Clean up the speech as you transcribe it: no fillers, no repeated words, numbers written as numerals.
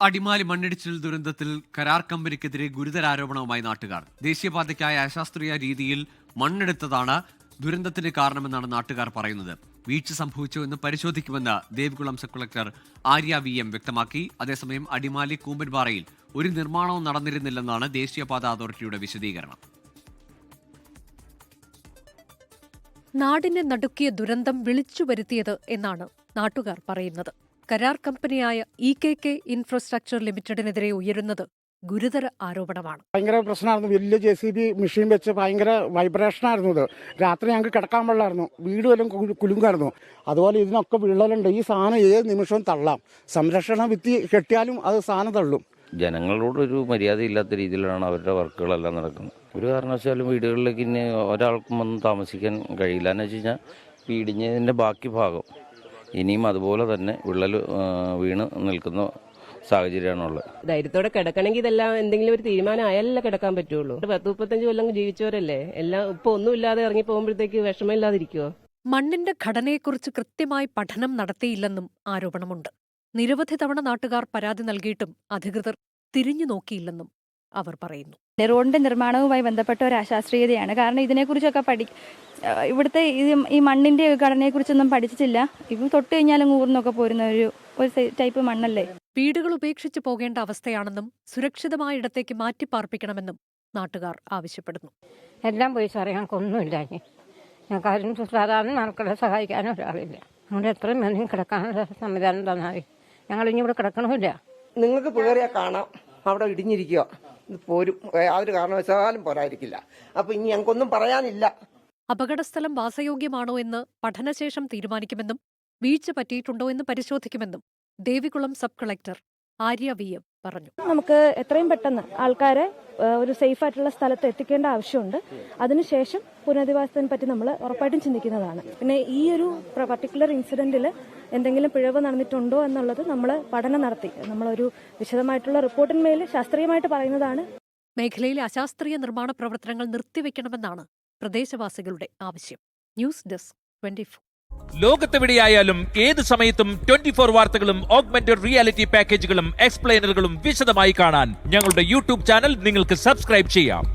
അടിമാലി മണ്ണിടിച്ചിൽ ദുരന്തത്തിൽ കരാർ കമ്പനിക്കെതിരെ ഗുരുതരാരോപണവുമായി നാട്ടുകാർ. ദേശീയപാതയ്ക്കായ അശാസ്ത്രീയ രീതിയിൽ മണ്ണെടുത്തതാണ് ദുരന്തത്തിന് കാരണമെന്നാണ് നാട്ടുകാർ പറയുന്നത്. വീഴ്ച സംഭവിച്ചോ എന്ന് പരിശോധിക്കുമെന്ന് Devikulam sub collector Arya VM വ്യക്തമാക്കി. അതേസമയം അടിമാലി കൂമ്പൻപാറയിൽ ഒരു നിർമ്മാണവും നടന്നിരുന്നില്ലെന്നാണ് ദേശീയപാത അതോറിറ്റിയുടെ വിശദീകരണം. നാടിനെ നടുക്കിയ ദുരന്തം വിളിച്ചു വരുത്തിയത് എന്നാണ് നാട്ടുകാർ പറയുന്നത്. കരാർ കമ്പനിയായ EKK ഇൻഫ്രാസ്ട്രക്ചർ ലിമിറ്റഡിനെതിരെ ഉയരുന്നത് ഗുരുതര ആരോപണമാണ്. ഭയങ്കര പ്രശ്നമായിരുന്നു. വലിയ JCB മെഷീൻ വെച്ച് ഭയങ്കര വൈബ്രേഷനായിരുന്നു. ഇത് രാത്രി ഞങ്ങൾക്ക് കിടക്കാൻ പാടില്ലായിരുന്നു. വീട് വല്ലതും കുലുങ്കായിരുന്നു. അതുപോലെ ഇതിനൊക്കെ വിള്ളലുണ്ട്. ഈ സാധനം ഏത് നിമിഷവും തള്ളാം. സംരക്ഷണ ഭിത്തി കെട്ടിയാലും അത് സാധനം തള്ളും. ജനങ്ങളോടൊരു മര്യാദയില്ലാത്ത രീതിയിലാണ് അവരുടെ വർക്കുകളെല്ലാം നടക്കുന്നത്. ഒരു കാരണവശാലും വീടുകളിലേക്ക് ഇനി ഒരാൾക്കും വന്ന് താമസിക്കാൻ കഴിയില്ല. എന്ന് വെച്ച് കഴിഞ്ഞാൽ ഇടിഞ്ഞതിൻ്റെ ബാക്കി ഭാഗം ഇനിയും അതുപോലെ തന്നെ വിള്ളൽ വീണ് നിൽക്കുന്ന സാഹചര്യമാണുള്ളത്. ധൈര്യത്തോടെ കിടക്കണമെങ്കിൽ ഇതെല്ലാം എന്തെങ്കിലും ഒരു തീരുമാനം ആയാലല്ലേ കിടക്കാൻ പറ്റുള്ളൂ. 10-35 കൊല്ലം ജീവിച്ചവരല്ലേ. എല്ലാം ഇപ്പൊ ഒന്നുമില്ലാതെ ഇറങ്ങി പോകുമ്പോഴത്തേക്ക് വിഷമമില്ലാതിരിക്കുവോ? മണ്ണിന്റെ ഘടനയെക്കുറിച്ച് കൃത്യമായി പഠനം നടത്തിയില്ലെന്നും ആരോപണമുണ്ട്. നിരവധി തവണ നാട്ടുകാർ പരാതി നൽകിയിട്ടും അധികൃതർ തിരിഞ്ഞു നോക്കിയില്ലെന്നും അവർ പറയുന്നു. റോഡിന്റെ നിർമ്മാണവുമായി ബന്ധപ്പെട്ട ഒരു അശാസ്ത്രീയതയാണ്. കാരണം ഇതിനെക്കുറിച്ചൊക്കെ ഇവിടുത്തെ ഈ മണ്ണിന്റെ ഘടനയെക്കുറിച്ചൊന്നും പഠിച്ചിട്ടില്ല. ഇപ്പം തൊട്ട് കഴിഞ്ഞാലും ഊർന്നൊക്കെ പോരുന്ന ഒരു ടൈപ്പ് മണ്ണല്ലേ. വീടുകൾ ഉപേക്ഷിച്ചു പോകേണ്ട അവസ്ഥയാണെന്നും സുരക്ഷിതമായ ഇടത്തേക്ക് മാറ്റിപ്പാർപ്പിക്കണമെന്നും നാട്ടുകാർ ആവശ്യപ്പെടുന്നു. എല്ലാം പോയി സാറേ, ഞങ്ങൾക്കൊന്നുമില്ല. ഞങ്ങൾക്ക് സാധാരണ മക്കളെ സഹായിക്കാനും ഒരാളില്ല. ഞങ്ങളുടെ എത്രയും പേരും കിടക്കാനുള്ള സംവിധാനം തന്നാൽ ഞങ്ങൾ ഇനി ഇവിടെ കിടക്കണമില്ല. നിങ്ങൾക്ക് പേറിയാൽ കാണാം അവിടെ ഇടിഞ്ഞിരിക്കുക. ഇത് പോരും, യാതൊരു കാരണവശാലും പോരായിരിക്കില്ല. അപ്പൊ ഇനി ഞങ്ങൾക്കൊന്നും പറയാനില്ല. അപകടസ്ഥലം വാസയോഗ്യമാണോ എന്ന് പഠനശേഷം തീരുമാനിക്കുമെന്നും വീഴ്ച പറ്റിയിട്ടുണ്ടോ എന്ന് പരിശോധിക്കുമെന്നും Devikulam sub collector Arya VM പറഞ്ഞു. നമുക്ക് എത്രയും പെട്ടെന്ന് ആൾക്കാരെ ഒരു സേഫ് ആയിട്ടുള്ള സ്ഥലത്ത് എത്തിക്കേണ്ട ആവശ്യമുണ്ട്. അതിനുശേഷം പുനരധിവാസത്തിനെ പറ്റി നമ്മൾ ഉറപ്പായിട്ടും ചിന്തിക്കുന്നതാണ്. പിന്നെ ഈ ഒരു പർട്ടിക്കുലർ ഇൻസിഡന്റിൽ എന്തെങ്കിലും പിഴവ് നടന്നിട്ടുണ്ടോ എന്നുള്ളത് നമ്മൾ പഠനം നടത്തി നമ്മളൊരു വിശദമായിട്ടുള്ള റിപ്പോർട്ടിന്മേൽ ശാസ്ത്രീയമായിട്ട് പറയുന്നതാണ്. മേഖലയിലെ അശാസ്ത്രീയ നിർമ്മാണ പ്രവർത്തനങ്ങൾ നിർത്തിവെക്കണമെന്നാണ് പ്രദേശവാസികളുടെ ആവശ്യം. News desk 24. ലോകത്തെവിടെയായാലും ഏത് സമയത്തും 24 വാർത്തകളും ഓഗ്മെന്റഡ് റിയാലിറ്റി പാക്കേജുകളും എക്സ്പ്ലെയിനറുകളും വിശദമായി കാണാൻ ഞങ്ങളുടെ YouTube ചാനൽ നിങ്ങൾക്ക് സബ്സ്ക്രൈബ് ചെയ്യാം.